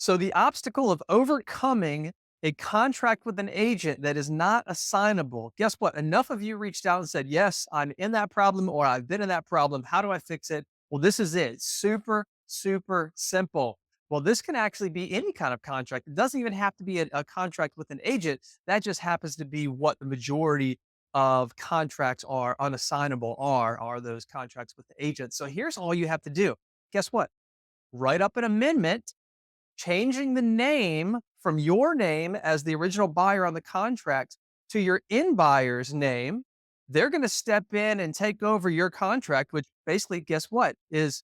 So the obstacle of overcoming a contract with an agent that is not assignable. Guess what? Enough of you reached out and said, yes, I'm in that problem or I've been in that problem. How do I fix it? Well, this is it. Super, super simple. Well, this can actually be any kind of contract. It doesn't even have to be a contract with an agent. That just happens to be what the majority of contracts are unassignable are those contracts with the agent. So here's all you have to do. Guess what? Write up an amendment changing the name from your name as the original buyer on the contract to your in buyer's name. They're going to step in and take over your contract, which basically, guess what, is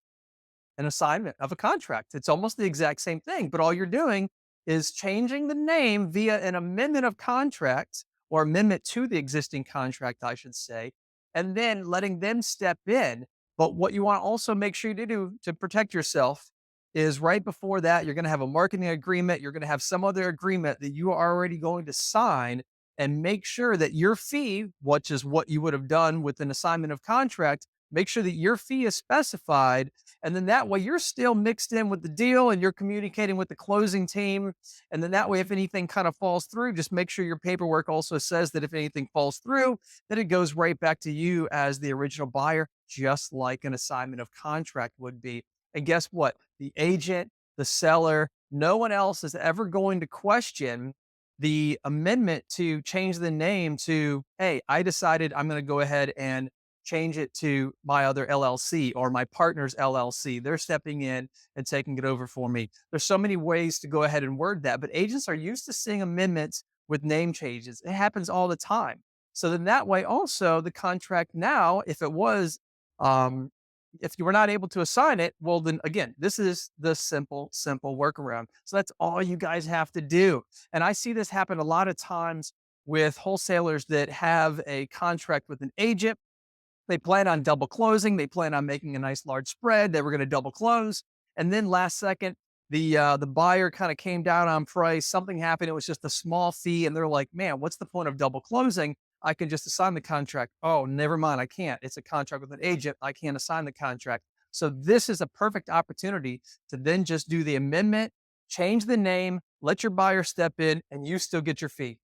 an assignment of a contract. It's almost the exact same thing, but all you're doing is changing the name via an amendment of contract or amendment to the existing contract, I should say, and then letting them step in. But what you want to also make sure you do to protect yourself is right before that, you're going to have a marketing agreement. You're going to have some other agreement that you are already going to sign and make sure that your fee, which is what you would have done with an assignment of contract, make sure that your fee is specified, and then that way you're still mixed in with the deal and you're communicating with the closing team. And then that way, if anything kind of falls through, just make sure your paperwork also says that if anything falls through, that it goes right back to you as the original buyer, just like an assignment of contract would be. And guess what? The agent, the seller, no one else is ever going to question the amendment to change the name to, hey, I decided I'm going to go ahead and change it to my other LLC or my partner's LLC. They're stepping in and taking it over for me. There's so many ways to go ahead and word that, but agents are used to seeing amendments with name changes. It happens all the time. So then that way also the contract now, um, if you were not able to assign it, well, then again, this is the simple workaround. So that's all you guys have to do. And I see this happen a lot of times with wholesalers that have a contract with an agent. They plan on double closing. They plan on making a nice large spread. They were going to double close. And then last second, the buyer kind of came down on price. Something happened. It was just a small fee. And they're like, man, what's the point of double closing? I can just assign the contract. Oh, never mind. I can't. It's a contract with an agent. I can't assign the contract. So this is a perfect opportunity to then just do the amendment, change the name, let your buyer step in, and you still get your fee.